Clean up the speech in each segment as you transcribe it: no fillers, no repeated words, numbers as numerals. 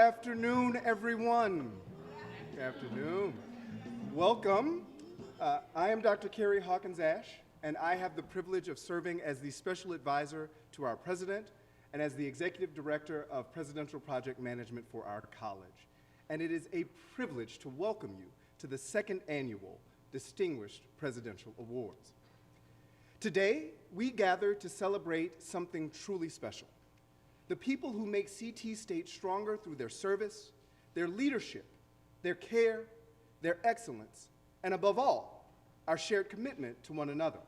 afternoon, everyone. Good afternoon. Welcome. I am Dr. Kerry Hawkins-Ash, and I have the privilege of serving as the Special Advisor to our President and as the Executive Director of Presidential Project Management for our college. And it is a privilege to welcome you to the second annual Distinguished Presidential Awards. Today, we gather to celebrate something truly special. The people who make CT State stronger through their service, their leadership, their care, their excellence, and above all, our shared commitment to one another.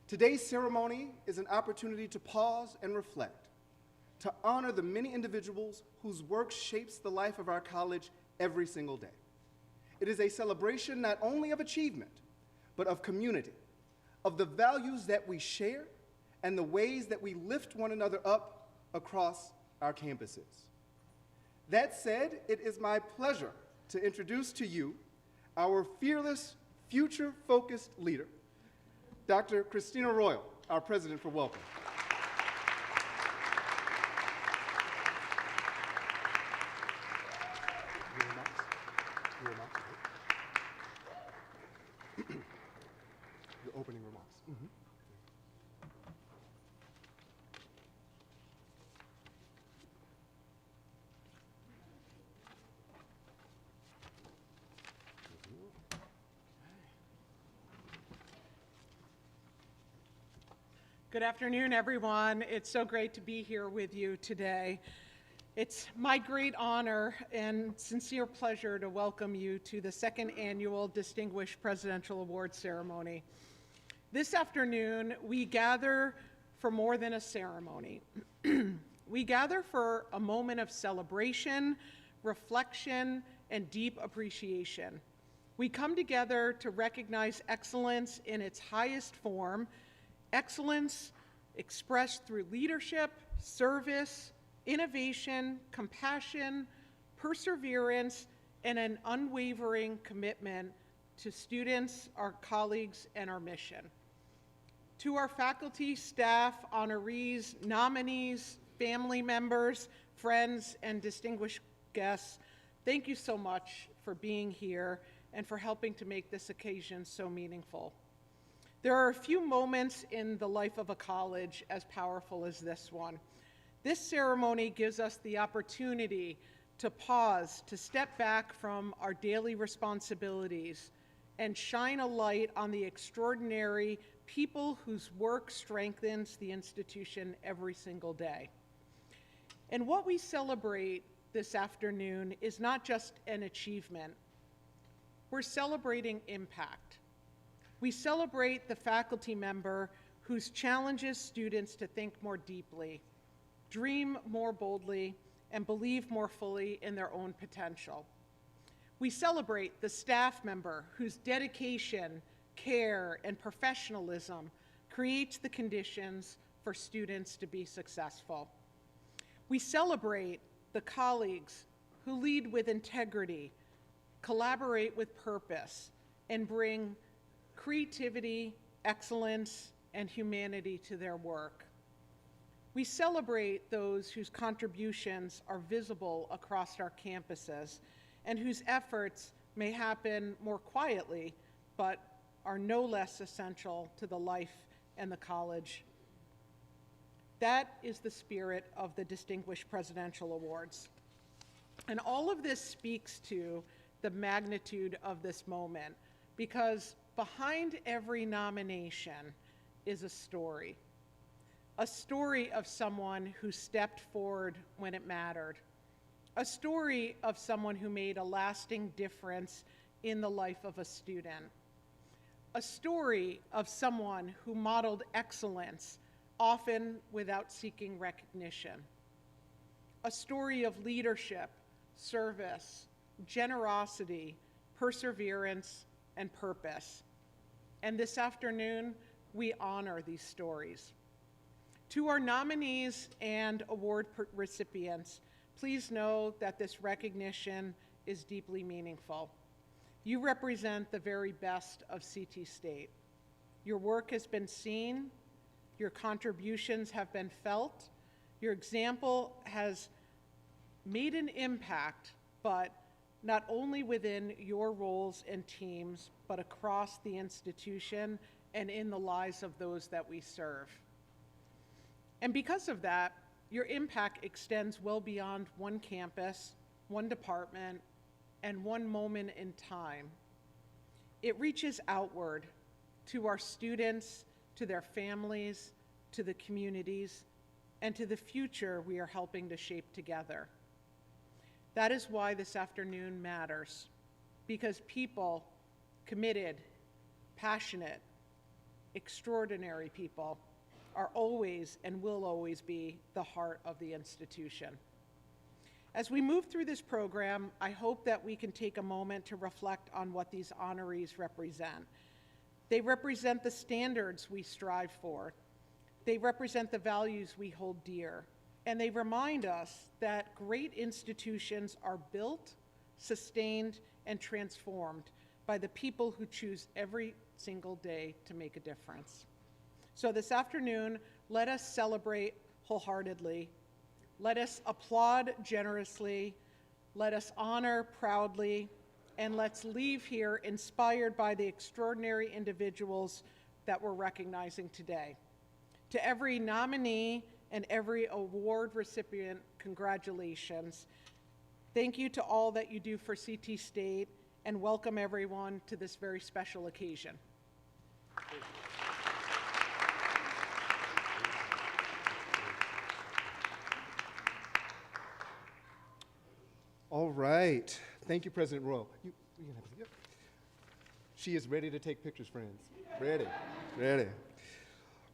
Today's ceremony is an opportunity to pause and reflect, to honor the many individuals whose work shapes the life of our college every single day. It is a celebration not only of achievement, but of community, of the values that we share and the ways that we lift one another up across our campuses. That said, it is my pleasure to introduce to you our fearless, future-focused leader, Dr. Christina Royal, our president, for welcome. Your opening remarks. Good afternoon, everyone. It's so great to be here with you today. It's my great honor and sincere pleasure to welcome you to the second annual Distinguished Presidential Awards ceremony. This afternoon, we gather for more than a ceremony. We gather for a moment of celebration, reflection, and deep appreciation. We come together to recognize excellence in its highest form, excellence expressed through leadership, service, innovation, compassion, perseverance, and an unwavering commitment to students, our colleagues, and our mission. To our faculty, staff, honorees, nominees, family members, friends, and distinguished guests, thank you so much for being here and for helping to make this occasion so meaningful. There are a few moments in the life of a college as powerful as this one. This ceremony gives us the opportunity to pause, to step back from our daily responsibilities and shine a light on the extraordinary people whose work strengthens the institution every single day. And what we celebrate this afternoon is not just an achievement. We're celebrating impact. We celebrate the faculty member whose challenges students to think more deeply, dream more boldly, and believe more fully in their own potential. We celebrate the staff member whose dedication, care, and professionalism creates the conditions for students to be successful. We celebrate the colleagues who lead with integrity, collaborate with purpose, and bring creativity, excellence, and humanity to their work. We celebrate those whose contributions are visible across our campuses and whose efforts may happen more quietly, but are no less essential to the life and the college. That is the spirit of the Distinguished Presidential Awards. And all of this speaks to the magnitude of this moment, because behind every nomination is a story of someone who stepped forward when it mattered, a story of someone who made a lasting difference in the life of a student, a story of someone who modeled excellence, often without seeking recognition, a story of leadership, service, generosity, perseverance, and purpose. And this afternoon, we honor these stories. To our nominees and award recipients, please know that this recognition is deeply meaningful. You represent the very best of CT State. Your work has been seen, your contributions have been felt, your example has made an impact, but not only within your roles and teams, but across the institution and in the lives of those that we serve. And because of that, your impact extends well beyond one campus, one department, and one moment in time. It reaches outward to our students, to their families, to the communities, and to the future we are helping to shape together. That is why this afternoon matters, because people, committed, passionate, extraordinary people, are always and will always be the heart of the institution. As we move through this program, I hope that we can take a moment to reflect on what these honorees represent. They represent the standards we strive for. They represent the values we hold dear. And they remind us that great institutions are built, sustained, and transformed by the people who choose every single day to make a difference. So this afternoon, let us celebrate wholeheartedly. Let us applaud generously. Let us honor proudly. And let's leave here inspired by the extraordinary individuals that we're recognizing today. To every nominee and every award recipient, congratulations. Thank you to all that you do for CT State, and welcome everyone to this very special occasion. All right. Thank you, President Royal. You can have a seat. She is ready to take pictures, friends. Ready. Ready.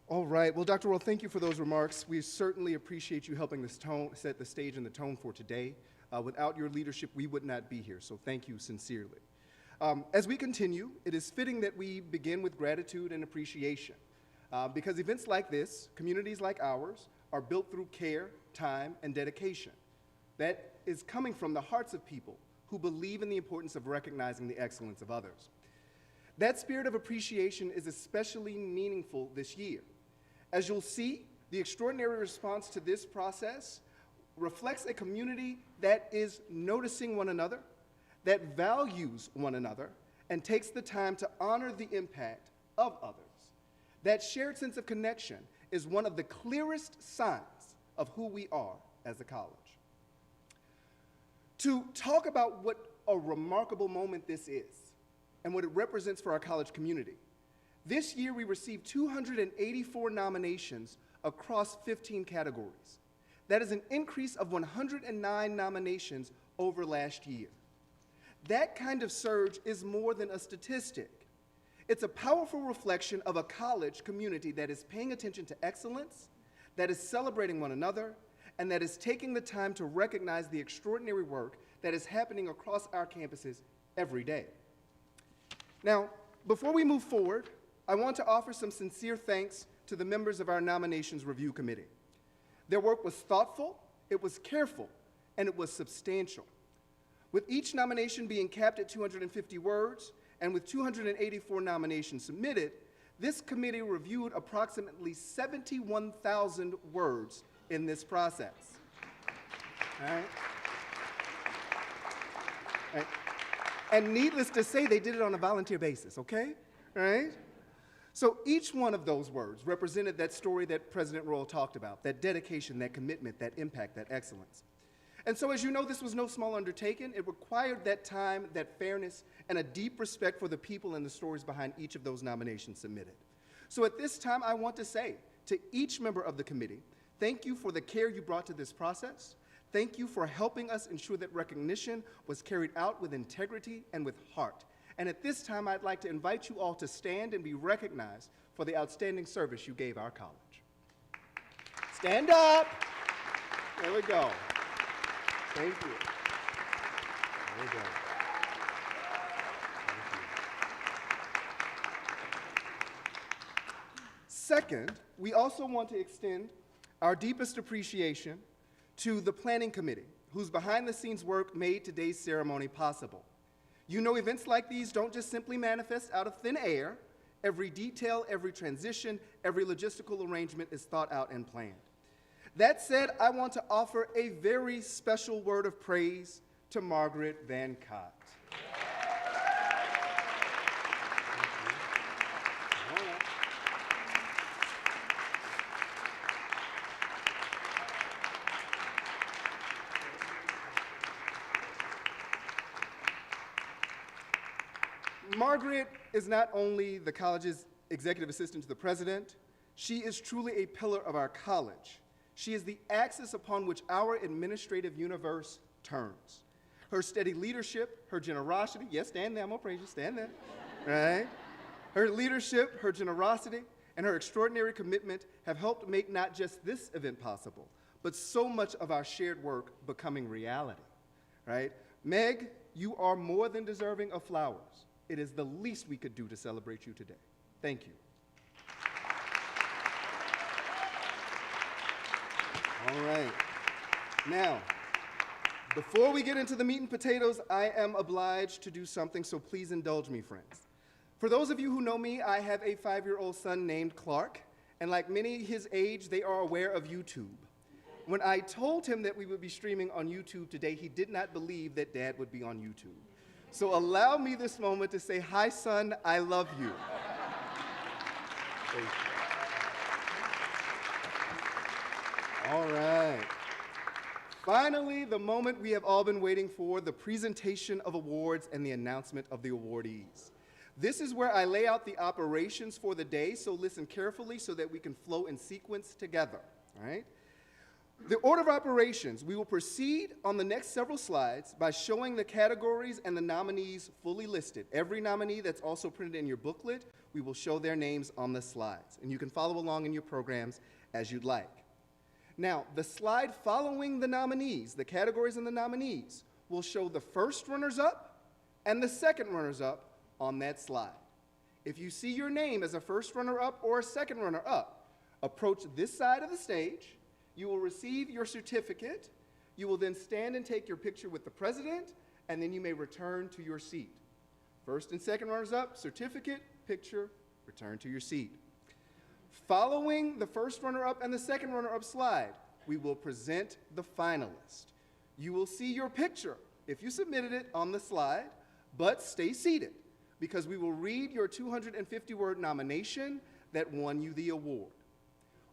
All right. Well, Dr. Royal, thank you for those remarks. We certainly appreciate you helping this set the stage and the tone for today. Without your leadership, we would not be here, so thank you sincerely. As we continue, it is fitting that we begin with gratitude and appreciation, because events like this, communities like ours, are built through care, time, and dedication. That is coming from the hearts of people who believe in the importance of recognizing the excellence of others. That spirit of appreciation is especially meaningful this year. As you'll see, the extraordinary response to this process reflects a community that is noticing one another, that values one another, and takes the time to honor the impact of others. That shared sense of connection is one of the clearest signs of who we are as a college. To talk about what a remarkable moment this is and what it represents for our college community, this year we received 284 nominations across 15 categories. That is an increase of 109 nominations over last year. That kind of surge is more than a statistic. It's a powerful reflection of a college community that is paying attention to excellence, that is celebrating one another, and that is taking the time to recognize the extraordinary work that is happening across our campuses every day. Now, before we move forward, I want to offer some sincere thanks to the members of our Nominations Review Committee. Their work was thoughtful, it was careful, and it was substantial. With each nomination being capped at 250 words, and with 284 nominations submitted, this committee reviewed approximately 71,000 words in this process. All right? All right. And needless to say, they did it on a volunteer basis, okay? All right? So each one of those words represented that story that President Royal talked about, that dedication, that commitment, that impact, that excellence. And so, as you know, this was no small undertaking. It required that time, that fairness, and a deep respect for the people and the stories behind each of those nominations submitted. So at this time, I want to say to each member of the committee, thank you for the care you brought to this process. Thank you for helping us ensure that recognition was carried out with integrity and with heart. And at this time, I'd like to invite you all to stand and be recognized for the outstanding service you gave our college. Stand up. There we go. Thank you. There we go. Thank you. Second, we also want to extend our deepest appreciation to the Planning Committee, whose behind-the-scenes work made today's ceremony possible. You know, events like these don't just simply manifest out of thin air. Every detail, every transition, every logistical arrangement is thought out and planned. That said, I want to offer a very special word of praise to Margaret Van Cott. Margaret is not only the college's executive assistant to the president, she is truly a pillar of our college. She is the axis upon which our administrative universe turns. Her steady leadership, her generosity, yes, stand there, I'm gonna praise you, stand there, right? Her leadership, her generosity, and her extraordinary commitment have helped make not just this event possible, but so much of our shared work becoming reality, right? Meg, you are more than deserving of flowers. It is the least we could do to celebrate you today. Thank you. All right. Now, before we get into the meat and potatoes, I am obliged to do something, so please indulge me, friends. For those of you who know me, I have a 5-year-old son named Clark, and like many his age, they are aware of YouTube. When I told him that we would be streaming on YouTube today, he did not believe that Dad would be on YouTube. So allow me this moment to say, hi, son, I love you. Thank you. All right. Finally, the moment we have all been waiting for, the presentation of awards and the announcement of the awardees. This is where I lay out the operations for the day, so listen carefully so that we can flow in sequence together, all right? The order of operations, we will proceed on the next several slides by showing the categories and the nominees fully listed. Every nominee that's also printed in your booklet, we will show their names on the slides, and you can follow along in your programs as you'd like. Now, the slide following the nominees, the categories and the nominees, will show the first runners-up and the second runners-up on that slide. If you see your name as a first runner-up or a second runner-up, approach this side of the stage. You will receive your certificate. You will then stand and take your picture with the president, and then you may return to your seat. First and second runners-up, certificate, picture, return to your seat. Following the first runner-up and the second runner-up slide, we will present the finalist. You will see your picture, if you submitted it, on the slide, but stay seated, because we will read your 250-word nomination that won you the award.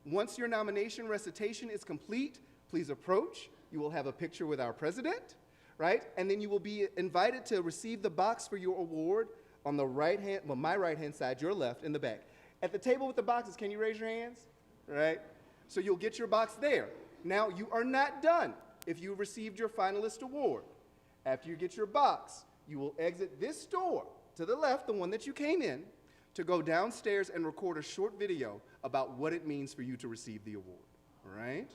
Once your nomination recitation is complete, please approach. You will have a picture with our president, right? And then you will be invited to receive the box for your award on the right hand, well, my right-hand side, your left, in the back. At the table with the boxes, can you raise your hands? Right? So you'll get your box there. Now, you are not done if you received your finalist award. After you get your box, you will exit this door to the left, the one that you came in, to go downstairs and record a short video about what it means for you to receive the award, all right?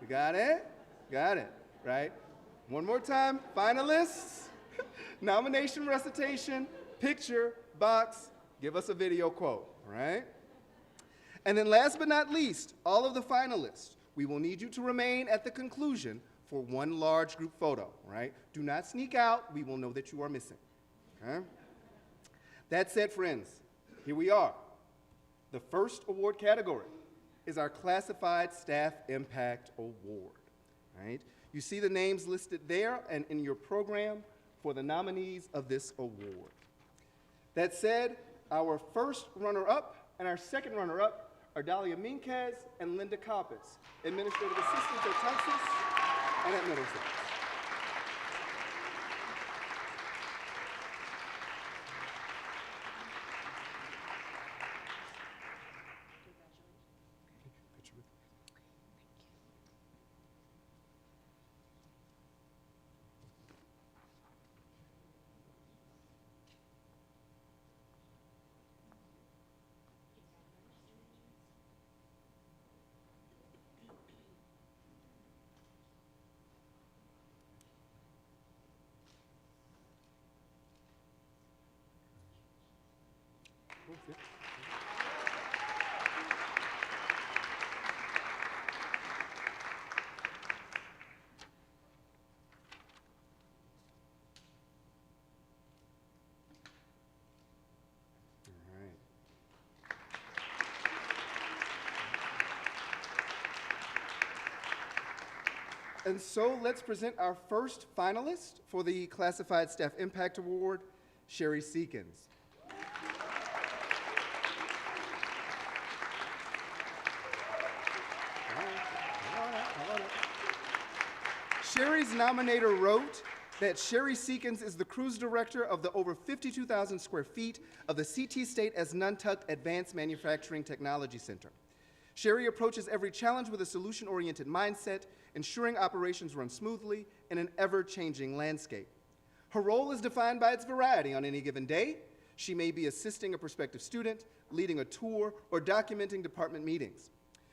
You got it? Got it, right? One more time, finalists, nomination recitation, picture, box, give us a video quote, all right? And then last but not least, all of the finalists, we will need you to remain at the conclusion for one large group photo, right? Do not sneak out, we will know that you are missing, okay? That said, friends, here we are. The first award category is our Classified Staff Impact Award, right? You see the names listed there and in your program for the nominees of this award. That said, our first runner-up and our second runner-up are Dalia Minquez and Linda Coppes, Administrative Assistants at Texas and at Middlesex. And so let's present our first finalist for the Classified Staff Impact Award, Sherry Seekins. Sherry's nominator wrote that Sherry Seekins is the cruise director of the over 52,000 square feet of the CT State as Nantucket Advanced Manufacturing Technology Center. Sherry approaches every challenge with a solution-oriented mindset, ensuring operations run smoothly in an ever-changing landscape. Her role is defined by its variety on any given day. She may be assisting a prospective student, leading a tour, or documenting department meetings.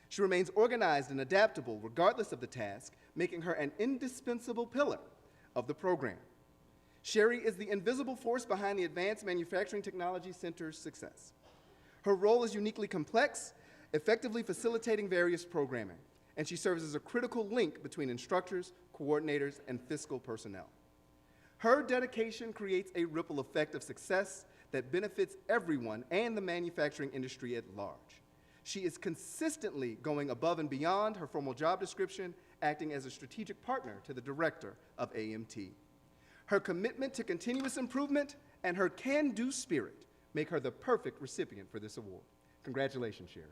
She remains organized and adaptable regardless of the task, making her an indispensable pillar of the program. Sherry is the invisible force behind the Advanced Manufacturing Technology Center's success. Her role is uniquely complex, effectively facilitating various programming, and she serves as a critical link between instructors, coordinators, and fiscal personnel. Her dedication creates a ripple effect of success that benefits everyone and the manufacturing industry at large. She is consistently going above and beyond her formal job description, acting as a strategic partner to the director of AMT. Her commitment to continuous improvement and her can-do spirit make her the perfect recipient for this award. Congratulations, Sherry.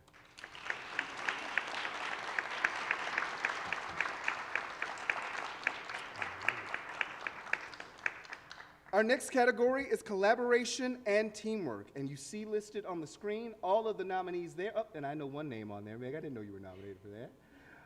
Our next category is collaboration and teamwork, and you see listed on the screen all of the nominees there. Oh, and I know one name on there, Meg. I didn't know you were nominated for that.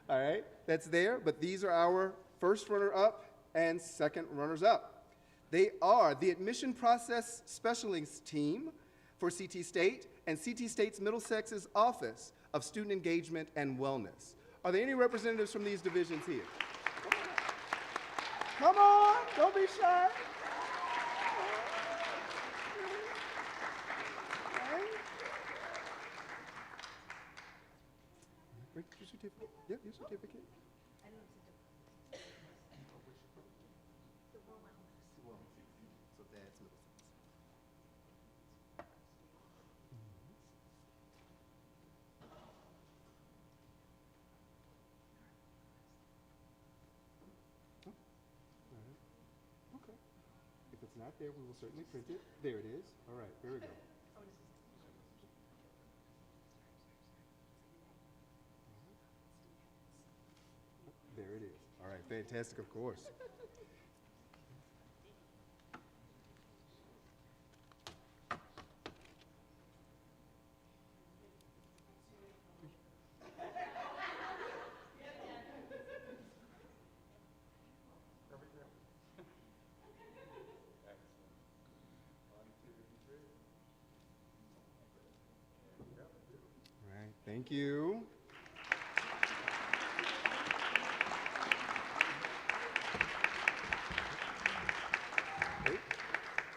All right, that's there, but these are our first runner-up and second runners-up. They are the Admission Process Specialist Team for CT State and CT State's Middlesex's Office of Student Engagement and Wellness. Are there any representatives from these divisions here? Come on, don't be shy. Bring your certificate. Yep, your certificate. So that's Middlesex. Oh, all right. Okay. If it's not there, we will certainly print it. There it is. All right, there we go. There it is. All right, fantastic, of course. All right, thank you.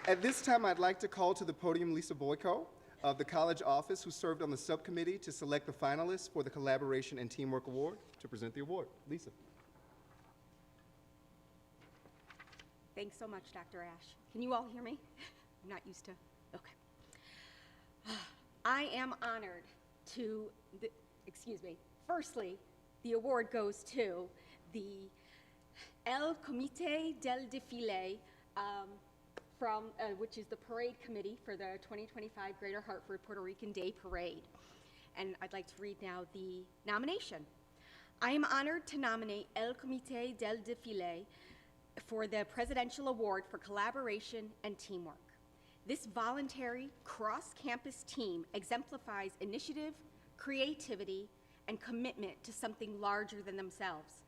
At this time, I'd like to call to the podium Lisa Boyko of the college office, who served on the subcommittee to select the finalists for the Collaboration and Teamwork Award, to present the award. Lisa. Thanks so much, Dr. Ash. Can you all hear me? I'm not used to, okay. I am honored to, firstly, the award goes to the El Comité del Défilé, which is the parade committee for the 2025 Greater Hartford Puerto Rican Day Parade. And I'd like to read now the nomination. I am honored to nominate El Comité del Défilé for the Presidential Award for Collaboration and Teamwork. This voluntary cross-campus team exemplifies initiative, creativity, and commitment to something larger than themselves,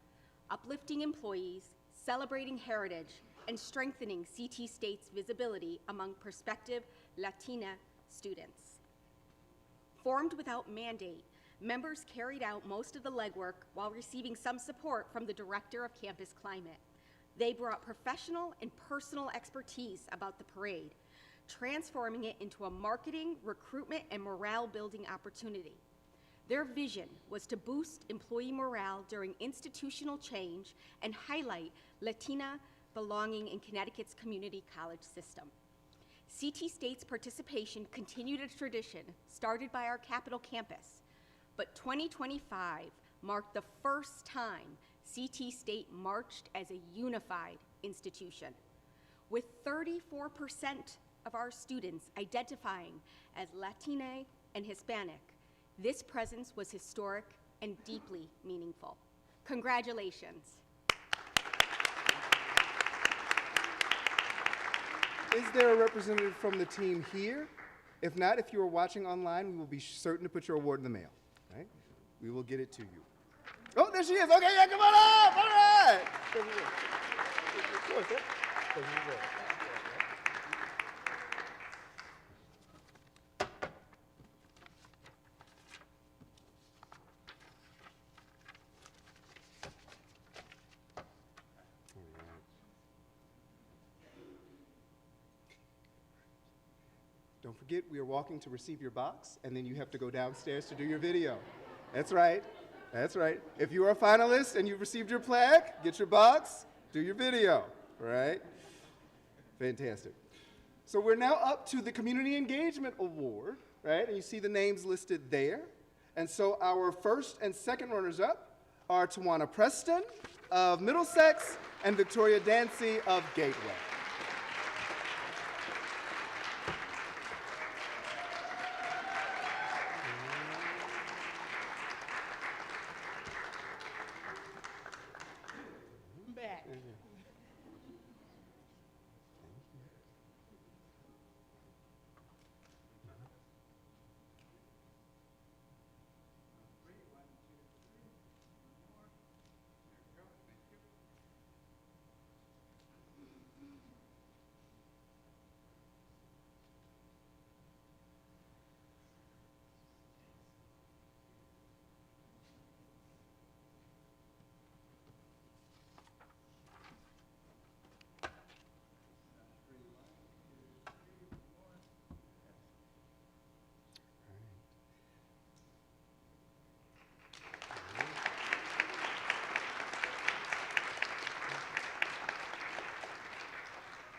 uplifting employees, celebrating heritage, and strengthening CT State's visibility among prospective Latina students. Formed without mandate, members carried out most of the legwork while receiving some support from the Director of Campus Climate. They brought professional and personal expertise about the parade, transforming it into a marketing, recruitment, and morale-building opportunity. Their vision was to boost employee morale during institutional change and highlight Latina belonging in Connecticut's community college system. CT State's participation continued a tradition started by our Capital Campus, but 2025 marked the first time CT State marched as a unified institution, with 34% of our students identifying as Latina and Hispanic. This presence was historic and deeply meaningful. Congratulations. Is there a representative from the team here? If not, if you are watching online, we will be certain to put your award in the mail, right? We will get it to you. Oh, there she is. Okay, yeah, come on up. All right. Don't forget, we are walking to receive your box, and then you have to go downstairs to do your video. That's right. That's right. If you are a finalist and you've received your plaque, get your box, do your video, right? Fantastic. So we're now up to the Community Engagement Award, right? And you see the names listed there. And so our first and second runners-up are Tawana Preston of Middlesex and Victoria Dancy of Gateway. Back.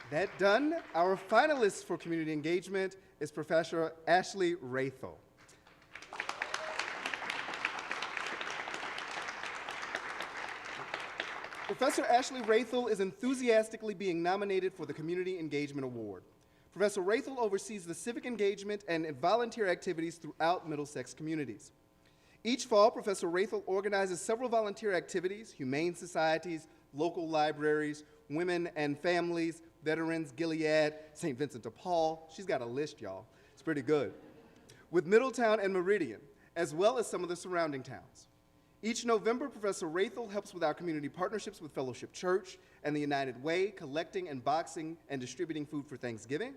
That done, our finalist for community engagement is Professor Ashley Rathel. Professor Ashley Rathel is enthusiastically being nominated for the Community Engagement Award. Professor Rathel oversees the civic engagement and volunteer activities throughout Middlesex communities. Each fall, Professor Rathel organizes several volunteer activities: humane societies, local libraries, women and families, veterans, Gilead, St. Vincent de Paul. She's got a list, y'all. It's pretty good. With Middletown and Meridian, as well as some of the surrounding towns. Each November, Professor Rathel helps with our community partnerships with Fellowship Church and the United Way, collecting and boxing and distributing food for Thanksgiving,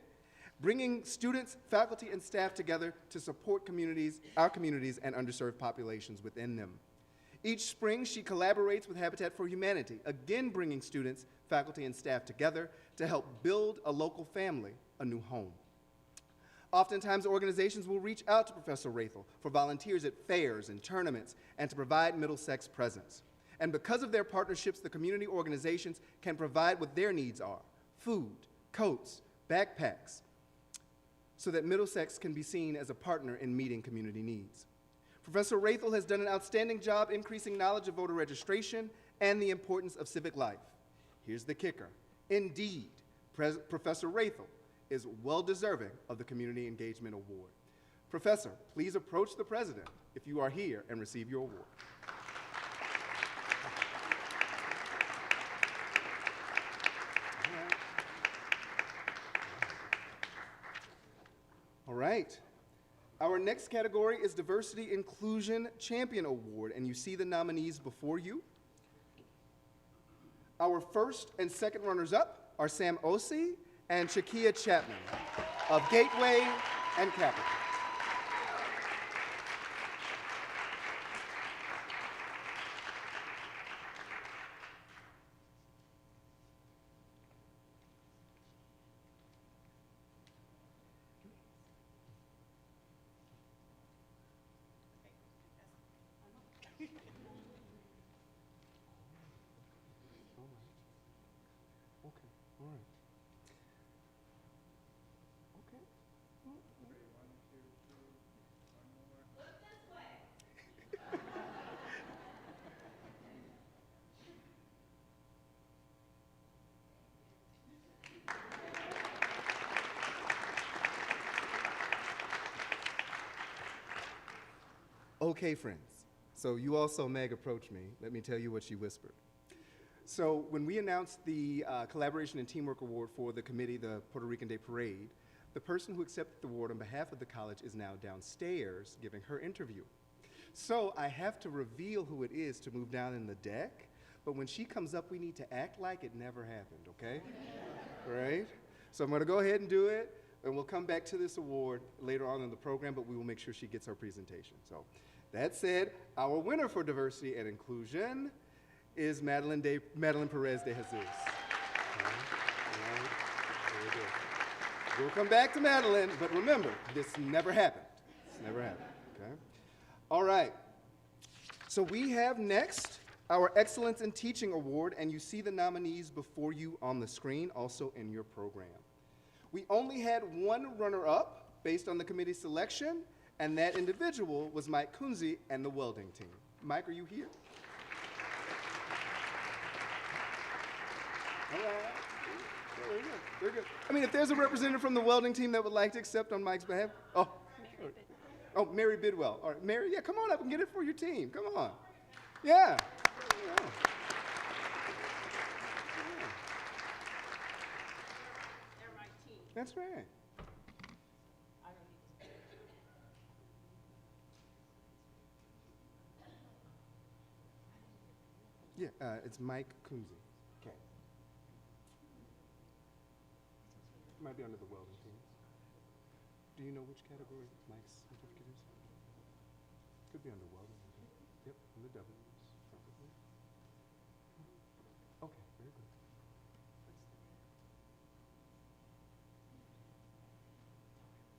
bringing students, faculty, and staff together to support communities, our communities, and underserved populations within them. Each spring, she collaborates with Habitat for Humanity, again bringing students, faculty, and staff together to help build a local family a new home. Oftentimes, organizations will reach out to Professor Rathel for volunteers at fairs and tournaments and to provide Middlesex presence. And because of their partnerships, the community organizations can provide what their needs are: food, coats, backpacks, so that Middlesex can be seen as a partner in meeting community needs. Professor Rathel has done an outstanding job increasing knowledge of voter registration and the importance of civic life. Here's the kicker. Indeed, Professor Rathel is well-deserving of the Community Engagement Award. Professor, please approach the president if you are here and receive your award. All right. Our next category is Diversity Inclusion Champion Award, and you see the nominees before you. Our first and second runners-up are Sam Osei and Shakia Chapman of Gateway and Capital. Okay, friends. So you all saw Meg approach me. Let me tell you what she whispered. So when we announced the Collaboration and Teamwork Award for the committee, the Puerto Rican Day Parade, the person who accepted the award on behalf of the college is now downstairs giving her interview. So I have to reveal who it is to move down in the deck, but when she comes up, we need to act like it never happened, okay? Right? So I'm gonna go ahead and do it, and we'll come back to this award later on in the program, but we will make sure she gets her presentation. So that said, our winner for diversity and inclusion is Madeline Perez de Jesus. All right. Very good. We'll come back to Madeline, but remember, this never happened. This never happened, okay? All right. So we have next our Excellence in Teaching Award, and you see the nominees before you on the screen, also in your program. We only had one runner-up based on the committee selection, and that individual was Mike Kunze and the welding team. Mike, are you here? All right. Very good. Very good. I mean, if there's a representative from the welding team that would like to accept on Mike's behalf, Mary Bidwell. All right, Mary, yeah, come on up and get it for your team. Come on. Yeah. Yeah. They're my team. That's right. I don't need to. Yeah, it's Mike Kunze. Okay. Might be under the welding team. Do you know which category Mike's certificate is? Could be under welding. Yep, in the W's, probably. Okay, very good.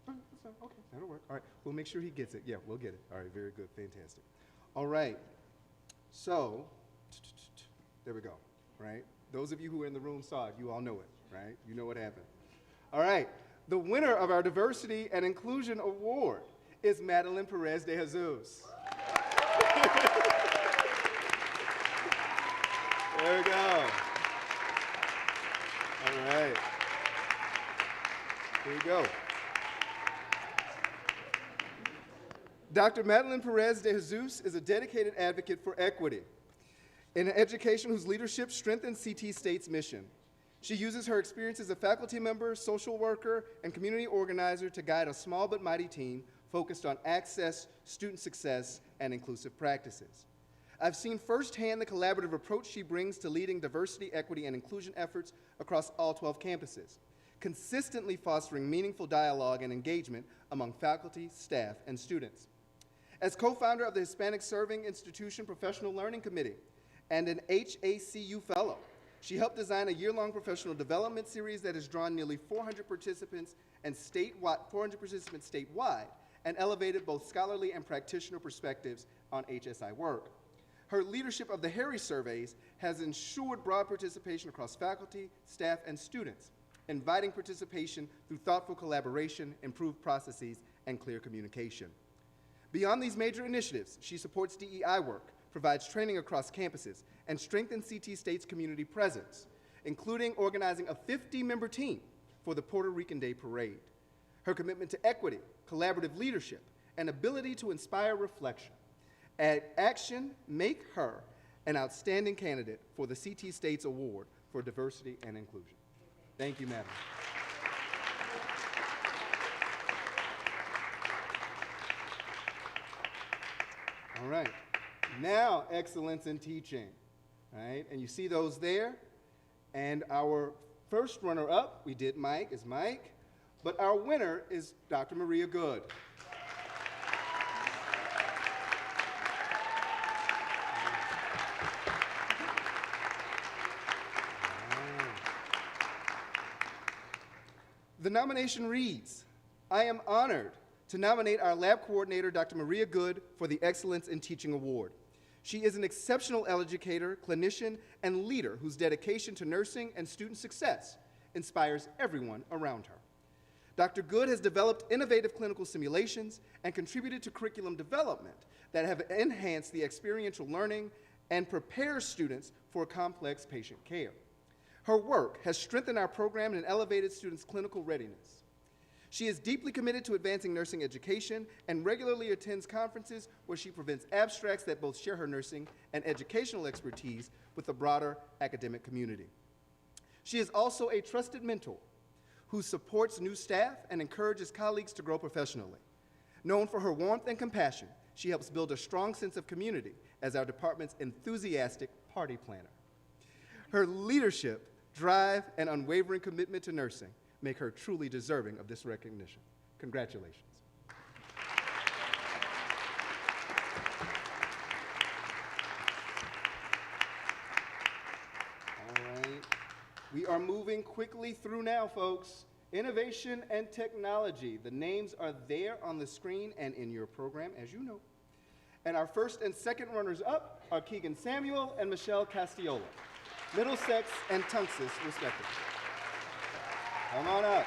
That's fine. Okay, that'll work. All right, we'll make sure he gets it. Yeah, we'll get it. All right, very good, fantastic. All right, so, there we go, right? Those of you who were in the room saw it. You all know it, right? You know what happened. All right, the winner of our Diversity and Inclusion Award is Madeline Perez de Jesus. There we go. All right. Here you go. Dr. Madeline Perez de Jesus is a dedicated advocate for equity in an education whose leadership strengthens CT State's mission. She uses her experience as a faculty member, social worker, and community organizer to guide a small but mighty team focused on access, student success, and inclusive practices. I've seen firsthand the collaborative approach she brings to leading diversity, equity, and inclusion efforts across all 12 campuses, consistently fostering meaningful dialogue and engagement among faculty, staff, and students. As co-founder of the Hispanic Serving Institution Professional Learning Committee and an HACU Fellow, she helped design a year-long professional development series that has drawn nearly 400 participants statewide and elevated both scholarly and practitioner perspectives on HSI work. Her leadership of the Harry surveys has ensured broad participation across faculty, staff, and students, inviting participation through thoughtful collaboration, improved processes, and clear communication. Beyond these major initiatives, she supports DEI work, provides training across campuses, and strengthens CT State's community presence, including organizing a 50-member team for the Puerto Rican Day Parade. Her commitment to equity, collaborative leadership, and ability to inspire reflection and action make her an outstanding candidate for the CT State's Award for Diversity and Inclusion. Thank you, Madam. All right, now excellence in teaching, right? And you see those there. And our first runner-up, we did Mike, is Mike, but our winner is Dr. Maria Good. The nomination reads, I am honored to nominate our lab coordinator, Dr. Maria Good, for the Excellence in Teaching Award. She is an exceptional educator, clinician, and leader whose dedication to nursing and student success inspires everyone around her. Dr. Good has developed innovative clinical simulations and contributed to curriculum development that have enhanced the experiential learning and prepare students for complex patient care. Her work has strengthened our program and elevated students' clinical readiness. She is deeply committed to advancing nursing education and regularly attends conferences where she presents abstracts that both share her nursing and educational expertise with the broader academic community. She is also a trusted mentor who supports new staff and encourages colleagues to grow professionally. Known for her warmth and compassion, she helps build a strong sense of community as our department's enthusiastic party planner. Her leadership, drive, and unwavering commitment to nursing make her truly deserving of this recognition. Congratulations. All right. We are moving quickly through now, folks. Innovation and technology. The names are there on the screen and in your program, as you know. And our first and second runners up are Keegan Samuel and Michelle Castiola, Middlesex and Tunxus, respectively. Come on up.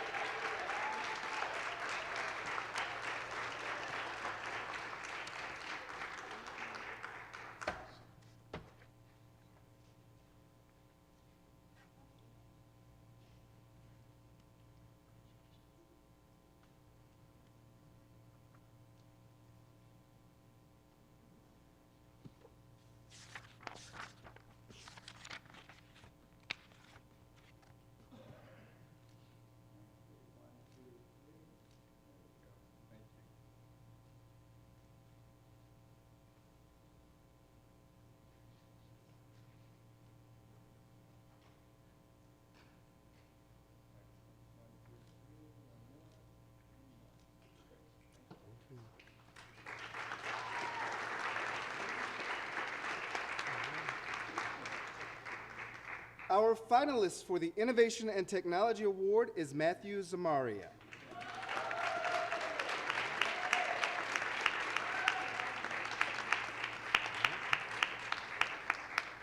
Our finalist for the Innovation and Technology Award is Matthew Zamaria.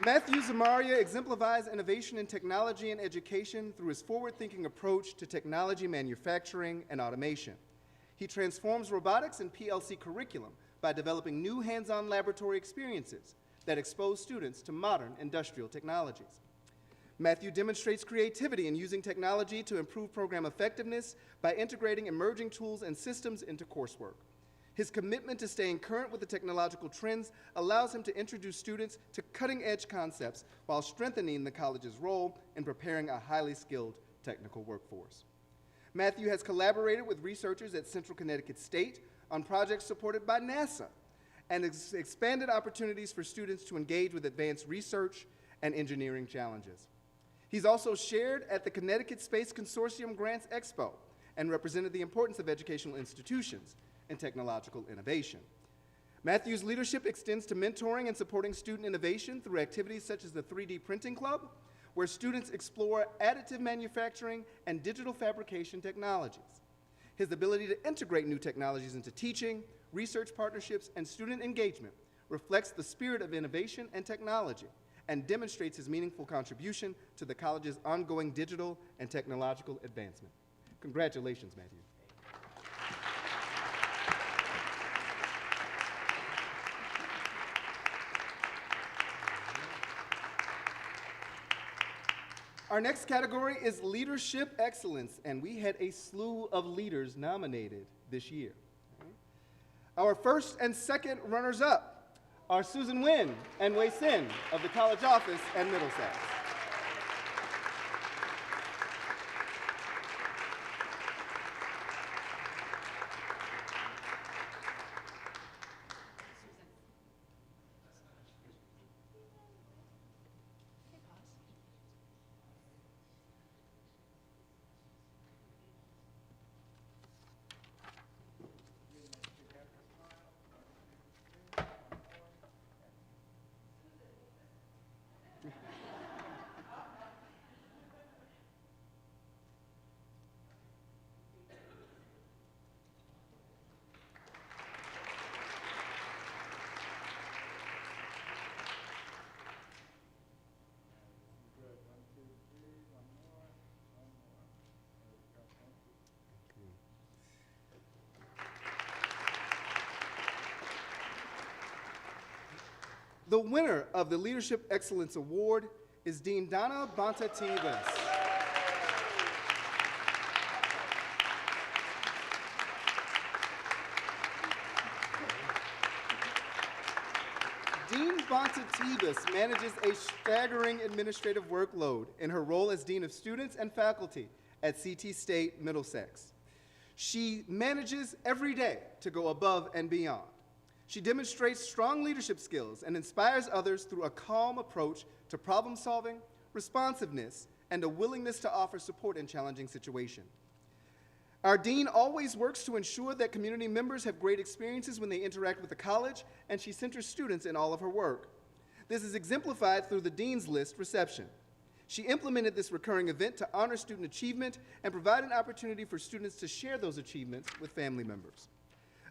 Matthew Zamaria exemplifies innovation in technology and education through his forward-thinking approach to technology manufacturing and automation. He transforms robotics and PLC curriculum by developing new hands-on laboratory experiences that expose students to modern industrial technologies. Matthew demonstrates creativity in using technology to improve program effectiveness by integrating emerging tools and systems into coursework. His commitment to staying current with the technological trends allows him to introduce students to cutting-edge concepts while strengthening the college's role in preparing a highly skilled technical workforce. Matthew has collaborated with researchers at Central Connecticut State on projects supported by NASA and expanded opportunities for students to engage with advanced research and engineering challenges. He's also shared at the Connecticut Space Consortium Grants Expo and represented the importance of educational institutions in technological innovation. Matthew's leadership extends to mentoring and supporting student innovation through activities such as the 3D Printing Club, where students explore additive manufacturing and digital fabrication technologies. His ability to integrate new technologies into teaching, research partnerships, and student engagement reflects the spirit of innovation and technology and demonstrates his meaningful contribution to the college's ongoing digital and technological advancement. Congratulations, Matthew. Our next category is Leadership Excellence, and we had a slew of leaders nominated this year. Our first and second runners-up are Susan Nguyen and Wei Sin of the College Office and Middlesex. The winner of the Leadership Excellence Award is Dean Donna Bontatibas. Bonta-Tebus manages a staggering administrative workload in her role as Dean of Students and Faculty at CT State Middlesex. She manages every day to go above and beyond. She demonstrates strong leadership skills and inspires others through a calm approach to problem solving, responsiveness, and a willingness to offer support in challenging situations. Our dean always works to ensure that community members have great experiences when they interact with the college, and she centers students in all of her work. This is exemplified through the Dean's List reception. She implemented this recurring event to honor student achievement and provide an opportunity for students to share those achievements with family members.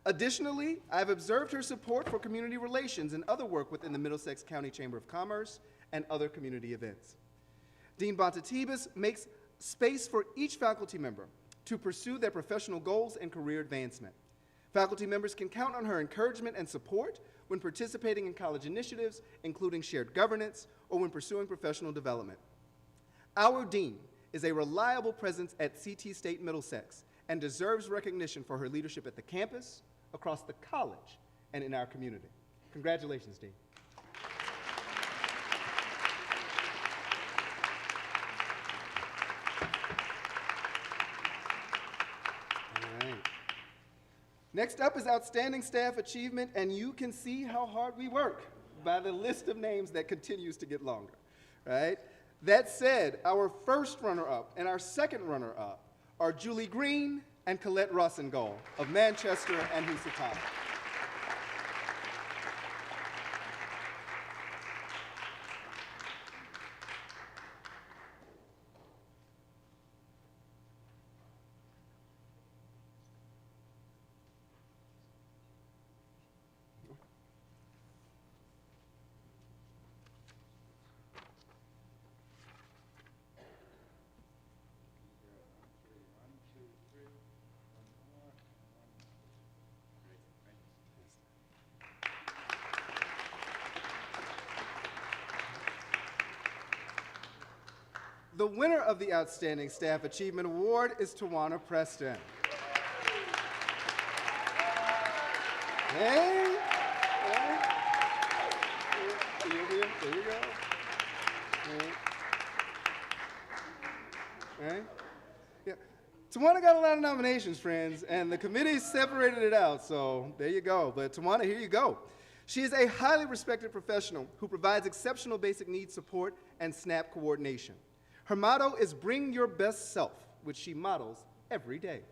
Additionally, I've observed her support for community relations and other work within the Middlesex County Chamber of Commerce and other community events. Dean Bonta-Tebus makes space for each faculty member to pursue their professional goals and career advancement. Faculty members can count on her encouragement and support when participating in college initiatives, including shared governance, or when pursuing professional development. Our dean is a reliable presence at CT State Middlesex and deserves recognition for her leadership at the campus, across the college, and in our community. Congratulations, Dean. Next up is Outstanding Staff Achievement, and you can see how hard we work by the list of names that continues to get longer, right? That said, our first runner-up and our second runner-up are Julie Green and Colette Rossengall of Manchester and Housatonic. The winner of the Outstanding Staff Achievement Award is Tawana Preston. Hey, there you go. Hey. Yeah. Tawana got a lot of nominations, friends, and the committee separated it out, so there you go. But Tawana, here you go. She is a highly respected professional who provides exceptional basic needs support and SNAP coordination. Her motto is bring your best self, which she models every day.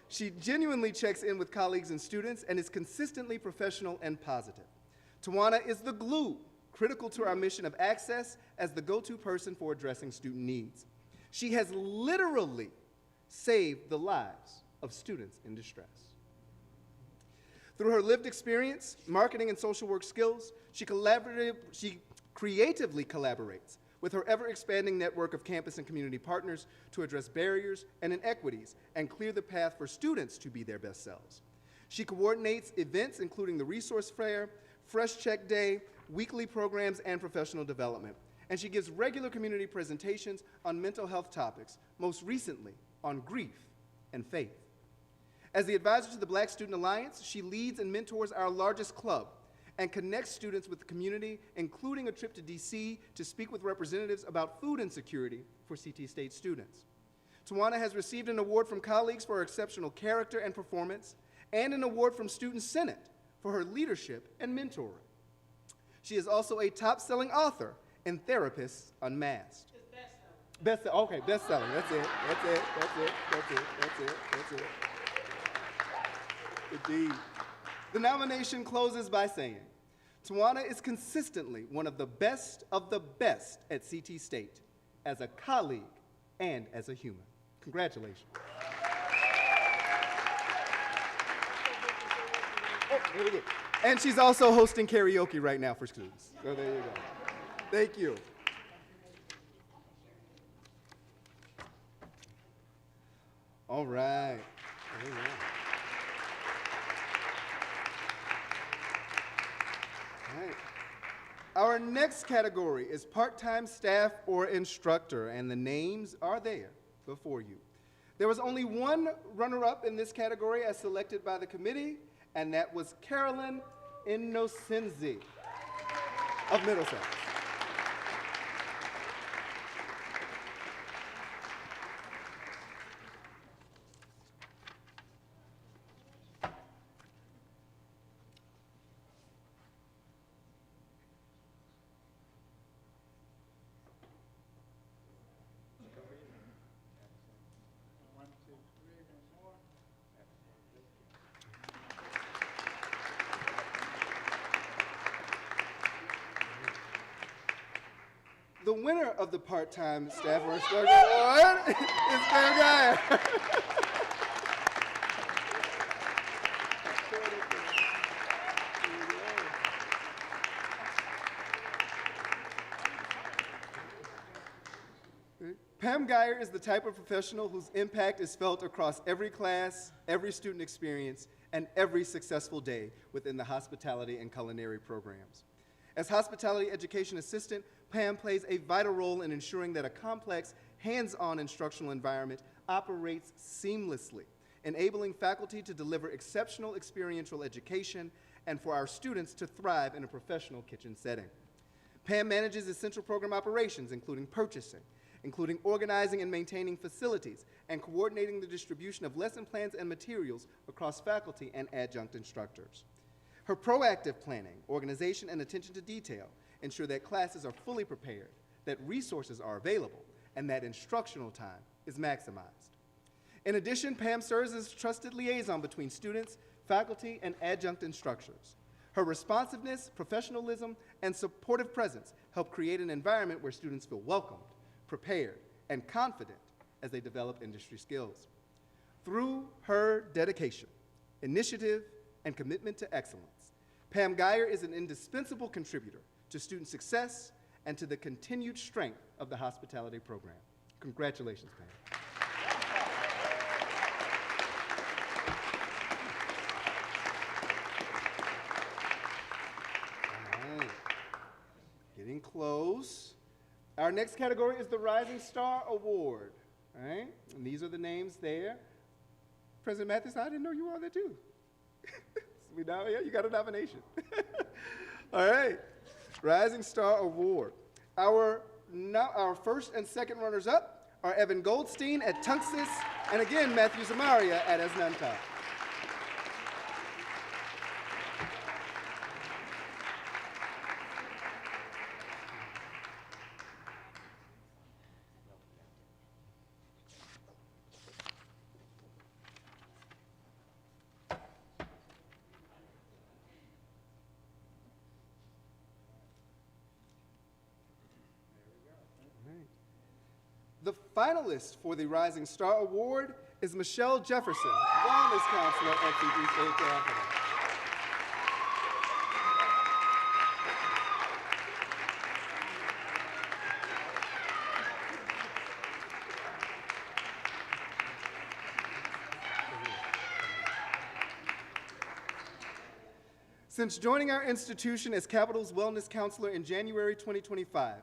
She genuinely checks in with colleagues and students and is consistently professional and positive. Tawana is the glue critical to our mission of access as the go-to person for addressing student needs. She has literally saved the lives of students in distress. Through her lived experience, marketing and social work skills, she creatively collaborates with her ever-expanding network of campus and community partners to address barriers and inequities and clear the path for students to be their best selves. She coordinates events including the Resource Fair, Fresh Check Day, weekly programs, and professional development. And she gives regular community presentations on mental health topics, most recently on grief and faith. As the advisor to the Black Student Alliance, she leads and mentors our largest club and connects students with the community, including a trip to DC to speak with representatives about food insecurity for CT State students. Tawana has received an award from colleagues for her exceptional character and performance, and an award from Student Senate for her leadership and mentoring. She is also a top-selling author in Therapists Unmasked. Okay, best-selling, that's it. Indeed. The nomination closes by saying, Tawana is consistently one of the best at CT State, as a colleague and as a human. Congratulations. Oh, very good. And she's also hosting karaoke right now for students. So there you go. Thank you. All right. Amen. All right. Our next category is part-time staff or instructor, and the names are there before you. There was only one runner-up in this category as selected by the committee, and that was Carolyn Innocenzi. of Middlesex. The winner of the part-time staff work struggle award is Pam Geyer. Pam Geyer is the type of professional whose impact is felt across every class, every student experience, and every successful day within the hospitality and culinary programs. As hospitality education assistant, Pam plays a vital role in ensuring that a complex, hands-on instructional environment operates seamlessly, enabling faculty to deliver exceptional experiential education and for our students to thrive in a professional kitchen setting. Pam manages essential program operations, including purchasing, including organizing and maintaining facilities, and coordinating the distribution of lesson plans and materials across faculty and adjunct instructors. Her proactive planning, organization, and attention to detail ensure that classes are fully prepared, that resources are available, and that instructional time is maximized. In addition, Pam serves as trusted liaison between students, faculty, and adjunct instructors. Her responsiveness, professionalism, and supportive presence help create an environment where students feel welcomed, prepared, and confident as they develop industry skills. Through her dedication, initiative, and commitment to excellence, Pam Geyer is an indispensable contributor to student success and to the continued strength of the hospitality program. Congratulations, Pam. All right. Getting close. Our next category is the Rising Star Award. All right? And these are the names there. President Mathis, I didn't know you were on there too. Yeah, you got a nomination. All right. Rising Star Award. Our first and second runners-up are Evan Goldstein at Tunxis, and again, Matthew Zamaria at Asnanta. The finalist for the Rising Star Award is Michelle Jefferson, Wellness Counselor at the East Bay Capital. Since joining our institution as Capital's Wellness Counselor in January 2025,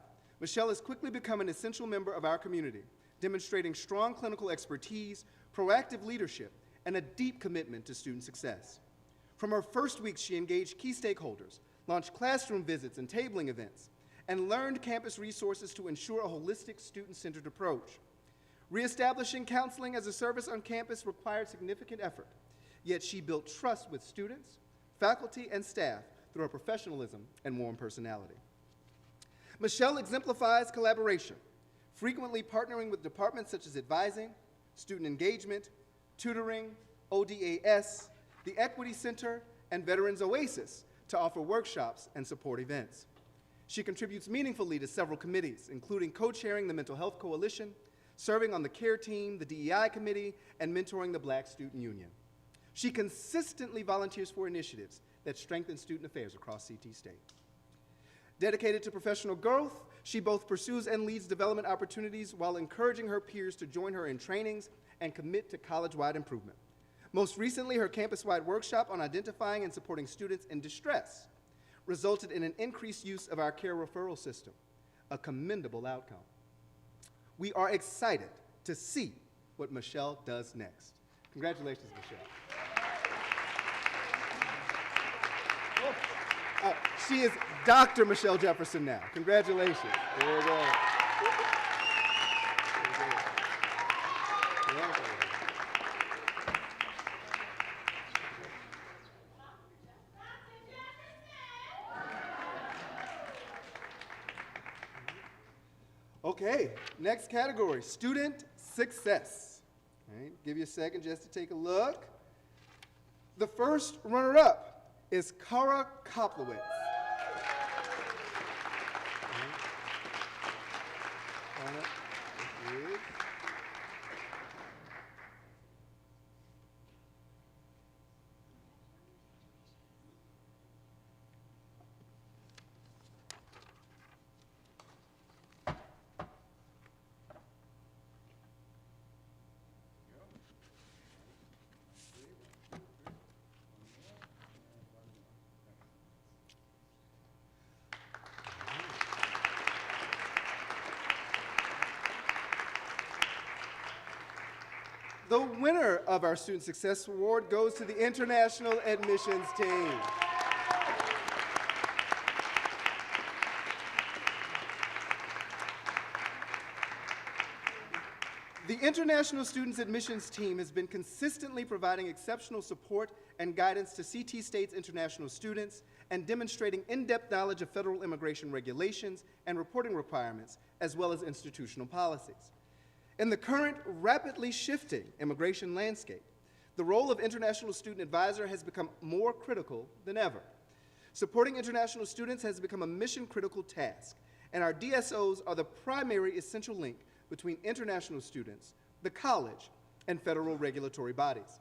Michelle has quickly become an essential member of our community, demonstrating strong clinical expertise, proactive leadership, and a deep commitment to student success. From her first week, she engaged key stakeholders, launched classroom visits and tabling events, and learned campus resources to ensure a holistic, student-centered approach. Reestablishing counseling as a service on campus required significant effort, yet she built trust with students, faculty, and staff through her professionalism and warm personality. Michelle exemplifies collaboration, frequently partnering with departments such as advising, student engagement, tutoring, ODAS, the Equity Center, and Veterans Oasis to offer workshops and support events. She contributes meaningfully to several committees, including co-chairing the Mental Health Coalition, serving on the CARE team, the DEI committee, and mentoring the Black Student Union. She consistently volunteers for initiatives that strengthen student affairs across CT State. Dedicated to professional growth, she both pursues and leads development opportunities while encouraging her peers to join her in trainings and commit to college-wide improvement. Most recently, her campus-wide workshop on identifying and supporting students in distress resulted in an increased use of our CARE referral system, a commendable outcome. We are excited to see what Michelle does next. Congratulations, Michelle. She is Dr. Michelle Jefferson now. Congratulations. There you go. Okay, next category, student success. All right, give you a second just to take a look. The first runner-up is Kara Koplowitz. The winner of our Student Success Award goes to the International Admissions Team. The International Students Admissions Team has been consistently providing exceptional support and guidance to CT State's international students and demonstrating in-depth knowledge of federal immigration regulations and reporting requirements, as well as institutional policies. In the current rapidly shifting immigration landscape, the role of International Student Advisor has become more critical than ever. Supporting international students has become a mission-critical task, and our DSOs are the primary essential link between international students, the college, and federal regulatory bodies.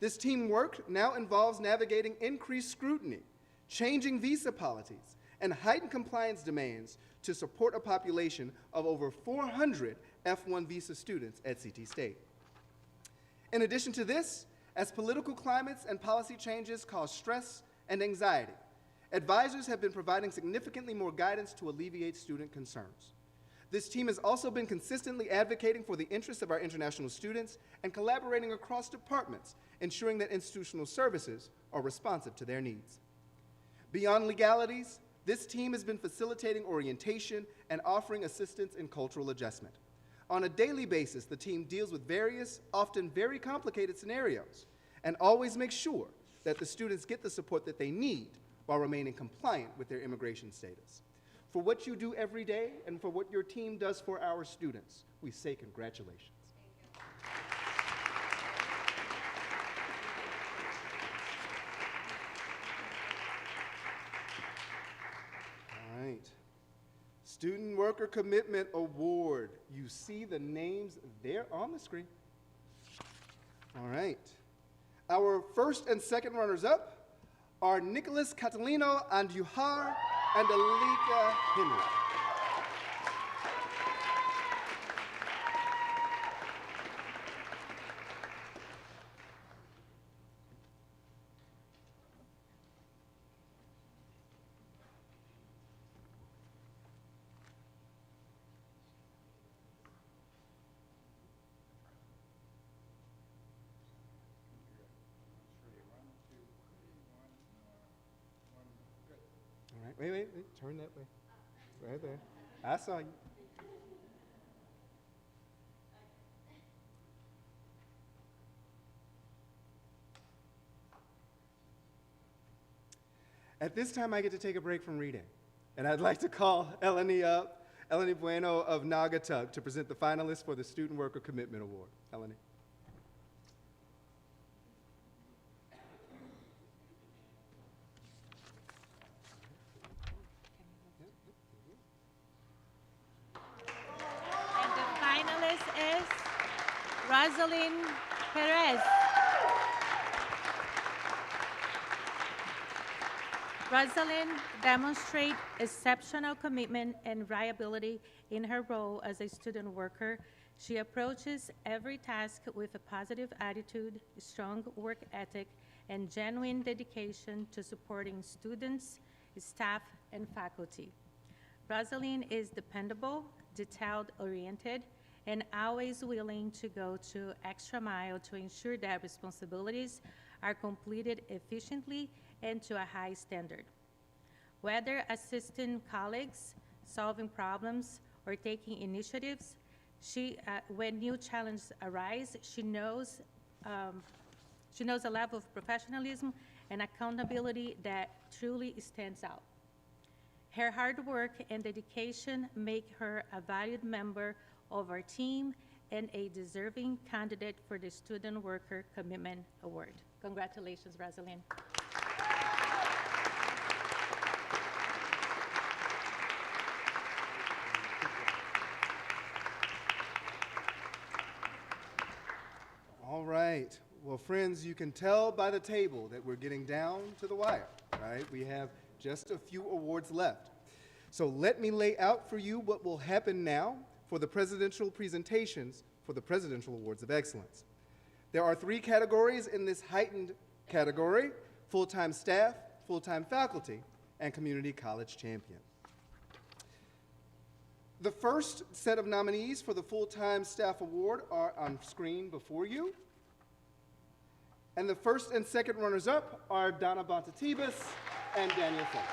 This teamwork now involves navigating increased scrutiny, changing visa policies, and heightened compliance demands to support a population of over 400 F1 visa students at CT State. In addition to this, as political climates and policy changes cause stress and anxiety, advisors have been providing significantly more guidance to alleviate student concerns. This team has also been consistently advocating for the interests of our international students and collaborating across departments, ensuring that institutional services are responsive to their needs. Beyond legalities, this team has been facilitating orientation and offering assistance in cultural adjustment. On a daily basis, the team deals with various, often very complicated scenarios and always makes sure that the students get the support that they need while remaining compliant with their immigration status. For what you do every day and for what your team does for our students, we say congratulations. All right. Student Worker Commitment Award. You see the names there on the screen. All right. Our first and second runners-up are Nicholas Catalino Andujar and Alika Henry. All right, wait, turn that way. Right there. I saw you. At this time, I get to take a break from reading, and I'd like to call Eleni up, Eleni Bueno of Naugatuck, to present the finalists for the Student Worker Commitment Award. Eleni. Rosalind Perez. Rosalind demonstrates exceptional commitment and reliability in her role as a student worker. She approaches every task with a positive attitude, strong work ethic, and genuine dedication to supporting students, staff, and faculty. Rosalind is dependable, detail-oriented, and always willing to go to extra mile to ensure that responsibilities are completed efficiently and to a high standard. Whether assisting colleagues, solving problems, or taking initiatives, when new challenges arise, she knows a level of professionalism and accountability that truly stands out. Her hard work and dedication make her a valued member of our team and a deserving candidate for the Student Worker Commitment Award. Congratulations, Rosalind. All right. Well, friends, you can tell by the table that we're getting down to the wire, right? We have just a few awards left. So let me lay out for you what will happen now for the presidential presentations for the Presidential Awards of Excellence. There are 3 categories in this heightened category: full-time staff, full-time faculty, and community college champion. The first set of nominees for the full-time staff award are on screen before you. And the first and second runners-up are Donna Bontatibas and Daniel Funk.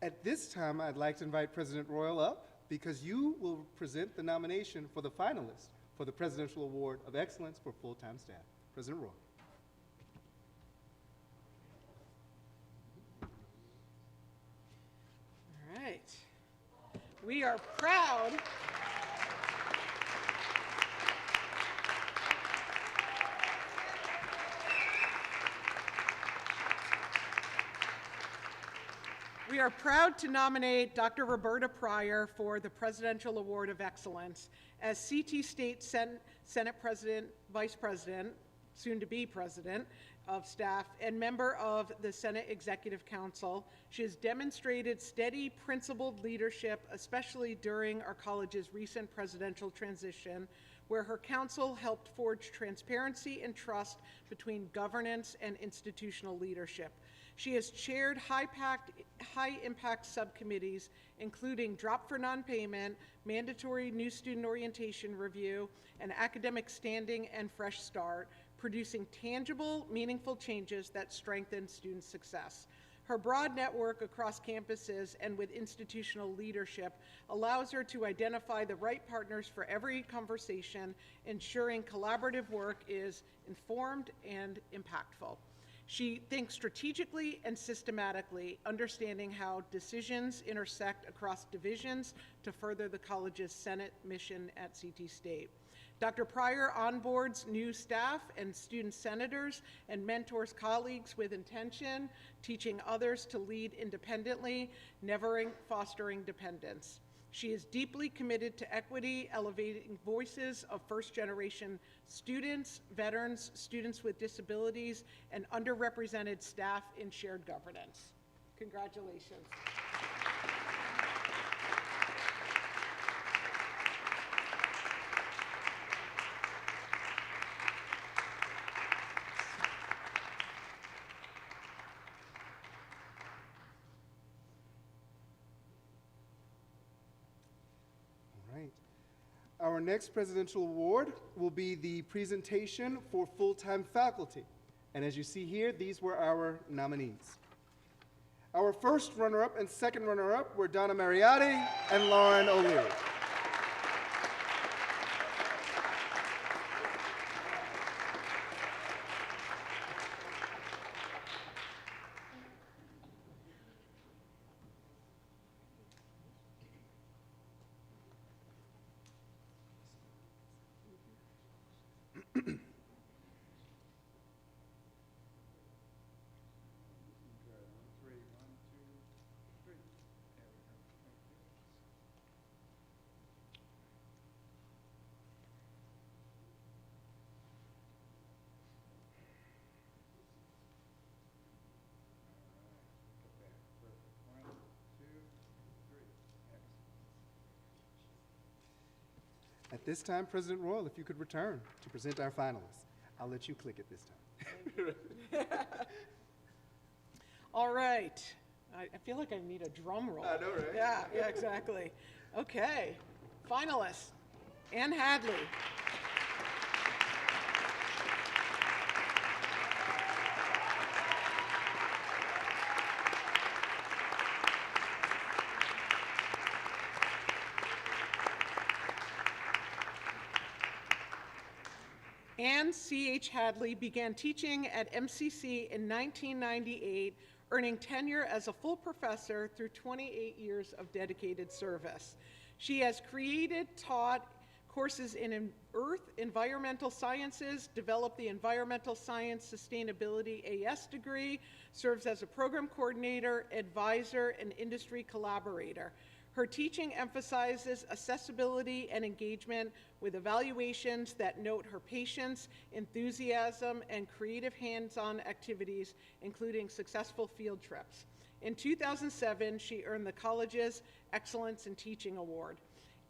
At this time, I'd like to invite President Royal up because you will present the nomination for the finalists for the Presidential Award of Excellence for Full-Time Staff. President Royal. All right. We are proud to nominate Dr. Roberta Pryor for the Presidential Award of Excellence as CT State Senate President, Vice President, soon to be President of Staff, and member of the Senate Executive Council. She has demonstrated steady, principled leadership, especially during our college's recent presidential transition, where her council helped forge transparency and trust between governance and institutional leadership. She has chaired high-impact subcommittees, including Drop for Non-Payment, Mandatory New Student Orientation Review, and Academic Standing and Fresh Start, producing tangible, meaningful changes that strengthen student success. Her broad network across campuses and with institutional leadership allows her to identify the right partners for every conversation, ensuring collaborative work is informed and impactful. She thinks strategically and systematically, understanding how decisions intersect across divisions to further the college's Senate mission at CT State. Dr. Pryor onboards new staff and student senators and mentors colleagues with intention, teaching others to lead independently, never fostering dependence. She is deeply committed to equity, elevating voices of first-generation students, veterans, students with disabilities, and underrepresented staff in shared governance. Congratulations. Our next presidential award will be the presentation for full-time faculty. And as you see here, these were our nominees. Our first runner-up and second runner-up were Donna Mariotti and Lauren O'Leary. At this time, President Royal, if you could return to present our finalists. I'll let you click it this time. All right. I feel like I need a drum roll. I know, right? Yeah, exactly. Okay. Finalists. Anne Hadley. Anne C.H. Hadley began teaching at MCC in 1998, earning tenure as a full professor through 28 years of dedicated service. She has created, taught courses in Earth Environmental Sciences, developed the Environmental Science Sustainability AS degree, serves as a program coordinator, advisor, and industry collaborator. Her teaching emphasizes accessibility and engagement with evaluations that note her patience, enthusiasm, and creative hands-on activities, including successful field trips. In 2007, she earned the college's Excellence in Teaching Award.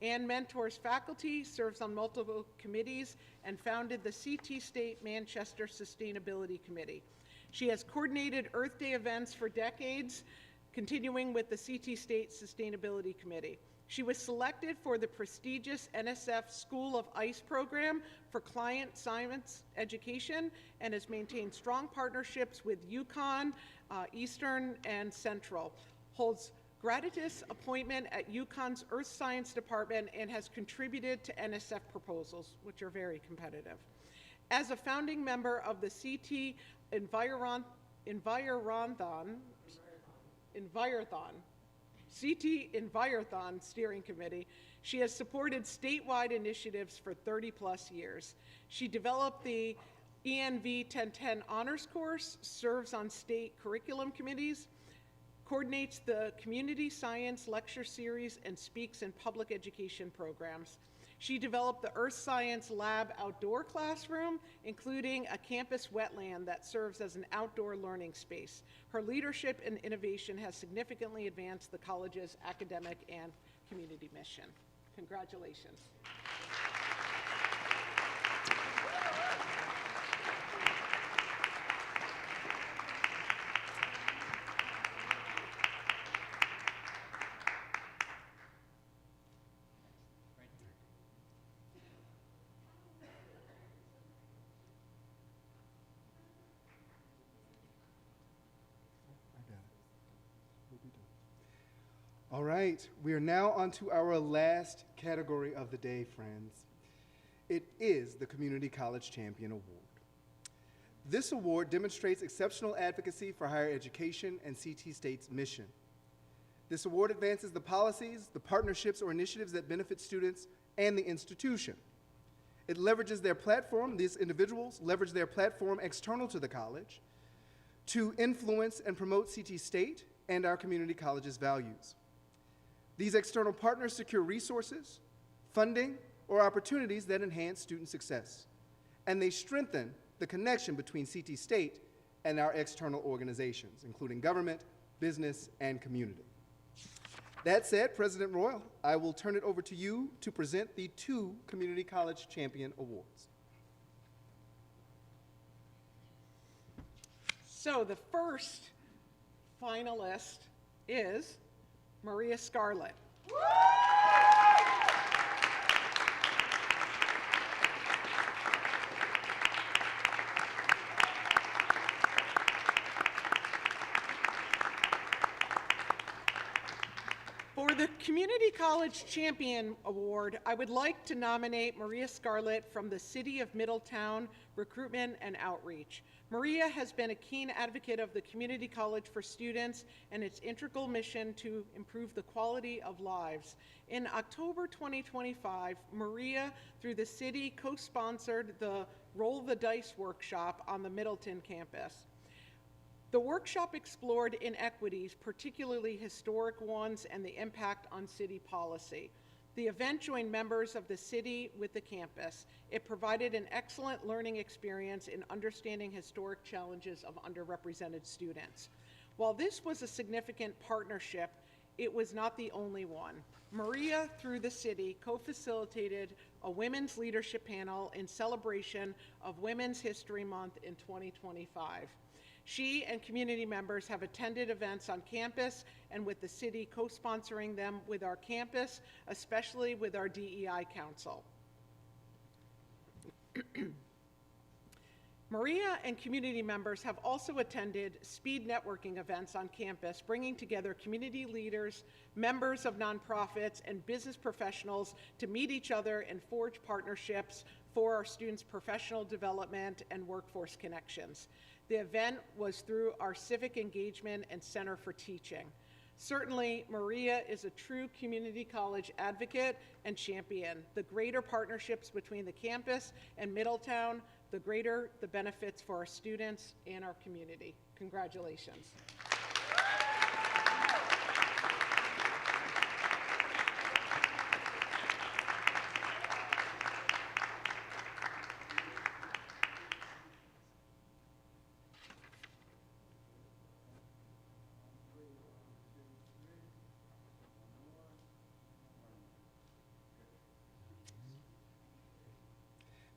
Anne mentors faculty, serves on multiple committees, and founded the CT State Manchester Sustainability Committee. She has coordinated Earth Day events for decades, continuing with the CT State Sustainability Committee. She was selected for the prestigious NSF School of ICE program for client science education and has maintained strong partnerships with UConn, Eastern, and Central. Holds Gratuitous appointment at UConn's Earth Science Department and has contributed to NSF proposals, which are very competitive. As a founding member of the CT Envirothon Steering Committee, she has supported statewide initiatives for 30 plus years. She developed the ENV 1010 honors course, serves on state curriculum committees, coordinates the community science lecture series, and speaks in public education programs. She developed the Earth Science Lab outdoor classroom, including a campus wetland that serves as an outdoor learning space. Her leadership and innovation has significantly advanced the college's academic and community mission. Congratulations. All right, we are now on to our last category of the day, friends. It is the Community College Champion Award. This award demonstrates exceptional advocacy for higher education and CT State's mission. This award advances the policies, the partnerships, or initiatives that benefit students and the institution. It leverages their platform, these individuals leverage their platform external to the college to influence and promote CT State and our community college's values. These external partners secure resources, funding, or opportunities that enhance student success, and they strengthen the connection between CT State and our external organizations, including government, business, and community. That said, President Royal, I will turn it over to you to present the 2 Community College Champion Awards. So the first finalist is Maria Scarlett. For the Community College Champion Award, I would like to nominate Maria Scarlett from the City of Middletown Recruitment and Outreach. Maria has been a keen advocate of the community college for students and its integral mission to improve the quality of lives. In October 2025, Maria, through the city, co-sponsored the Roll the Dice workshop on the Middleton campus. The workshop explored inequities, particularly historic ones, and the impact on city policy. The event joined members of the city with the campus. It provided an excellent learning experience in understanding historic challenges of underrepresented students. While this was a significant partnership, it was not the only one. Maria, through the city, co-facilitated a women's leadership panel in celebration of Women's History Month in 2025. She and community members have attended events on campus and with the city co-sponsoring them with our campus, especially with our DEI Council. Maria and community members have also attended speed networking events on campus, bringing together community leaders, members of nonprofits, and business professionals to meet each other and forge partnerships for our students' professional development and workforce connections. The event was through our Civic Engagement and Center for Teaching. Certainly, Maria is a true community college advocate and champion. The greater partnerships between the campus and Middletown, the greater the benefits for our students and our community. Congratulations.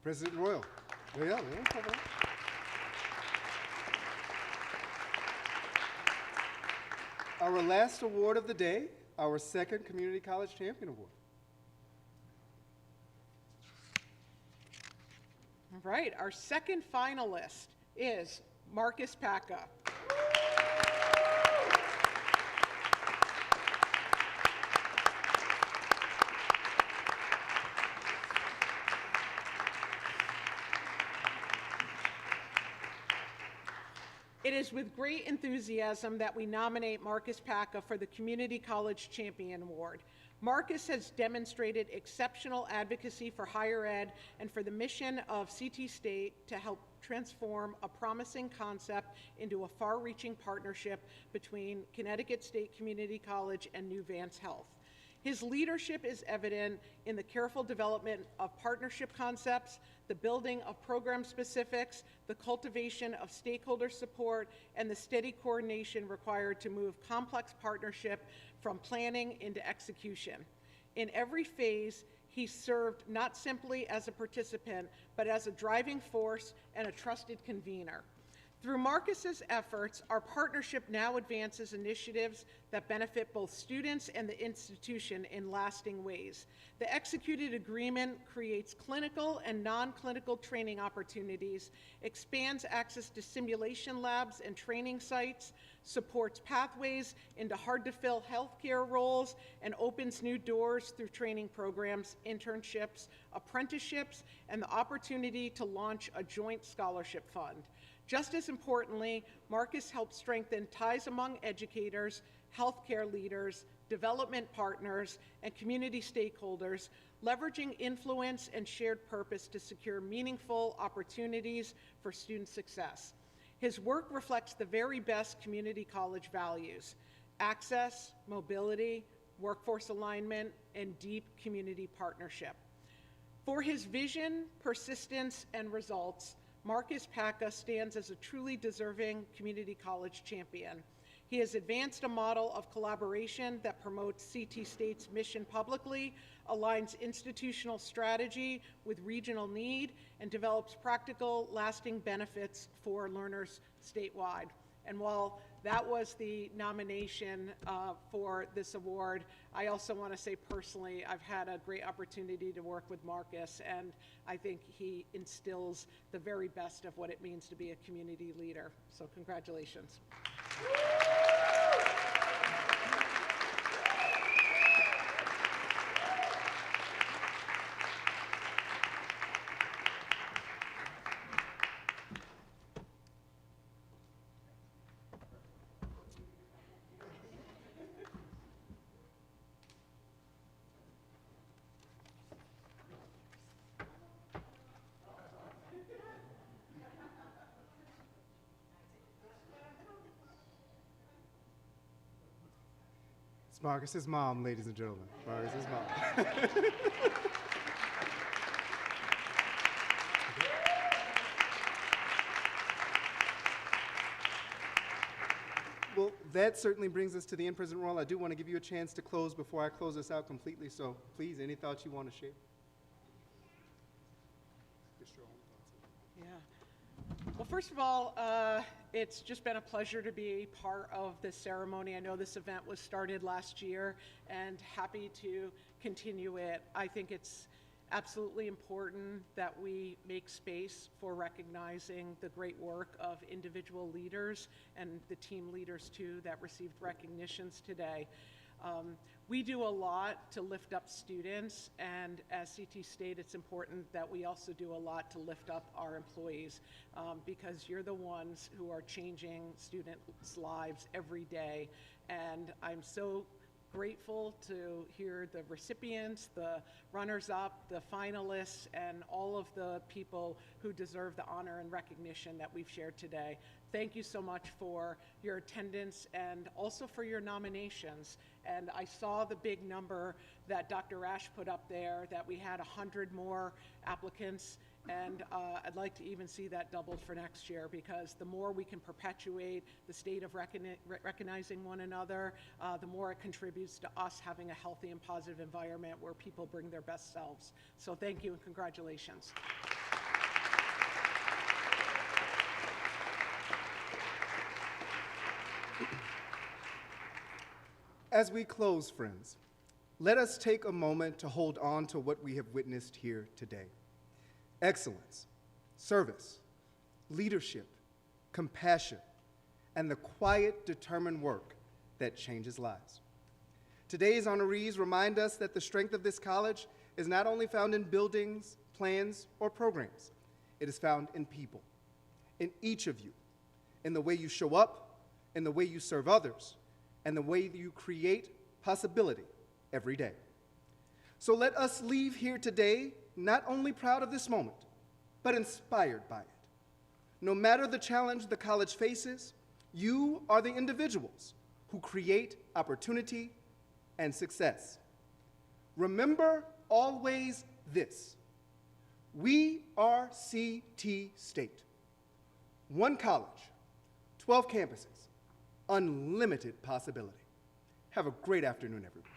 President Royal. Yeah, come on. Our last award of the day, our second Community College Champion Award. All right, our second finalist is Marcus Packa. It is with great enthusiasm that we nominate Marcus Packa for the Community College Champion Award. Marcus has demonstrated exceptional advocacy for higher ed and for the mission of CT State to help transform a promising concept into a far-reaching partnership between Connecticut State Community College and New Vance Health. His leadership is evident in the careful development of partnership concepts, the building of program specifics, the cultivation of stakeholder support, and the steady coordination required to move complex partnership from planning into execution. In every phase, he served not simply as a participant, but as a driving force and a trusted convener. Through Marcus's efforts, our partnership now advances initiatives that benefit both students and the institution in lasting ways. The executed agreement creates clinical and non-clinical training opportunities, expands access to simulation labs and training sites, supports pathways into hard-to-fill healthcare roles, and opens new doors through training programs, internships, apprenticeships, and the opportunity to launch a joint scholarship fund. Just as importantly, Marcus helped strengthen ties among educators, healthcare leaders, development partners, and community stakeholders, leveraging influence and shared purpose to secure meaningful opportunities for student success. His work reflects the very best community college values: access, mobility, workforce alignment, and deep community partnership. For his vision, persistence, and results, Marcus Packa stands as a truly deserving community college champion. He has advanced a model of collaboration that promotes CT State's mission publicly, aligns institutional strategy with regional need, and develops practical, lasting benefits for learners statewide. And while that was the nomination for this award, I also want to say personally, I've had a great opportunity to work with Marcus, and I think he instills the very best of what it means to be a community leader. So congratulations. It's Marcus's mom, ladies and gentlemen. Marcus's mom. Well, that certainly brings us to the in-person roll. I do want to give you a chance to close before I close this out completely, so please, any thoughts you want to share? Just your own thoughts. Yeah. Well, first of all, it's just been a pleasure to be part of this ceremony. I know this event was started last year, and happy to continue it. I think it's absolutely important that we make space for recognizing the great work of individual leaders and the team leaders too that received recognitions today. We do a lot to lift up students, and as CT State, it's important that we also do a lot to lift up our employees, because you're the ones who are changing students' lives every day. And I'm so grateful to hear the recipients, the runners-up, the finalists, and all of the people who deserve the honor and recognition that we've shared today. Thank you so much for your attendance and also for your nominations. And I saw the big number that Dr. Ash put up there, that we had 100 more applicants. And I'd like to even see that doubled for next year, because the more we can perpetuate the state of recognizing one another, the more it contributes to us having a healthy and positive environment where people bring their best selves. So thank you and congratulations. As we close, friends, let us take a moment to hold on to what we have witnessed here today. Excellence, service, leadership, compassion, and the quiet, determined work that changes lives. Today's honorees remind us that the strength of this college is not only found in buildings, plans, or programs. It is found in people, in each of you, in the way you show up, in the way you serve others, and the way you create possibility every day. So let us leave here today not only proud of this moment, but inspired by it. No matter the challenge the college faces, you are the individuals who create opportunity and success. Remember always this: we are CT State. One college, 12 campuses, unlimited possibility. Have a great afternoon, everyone.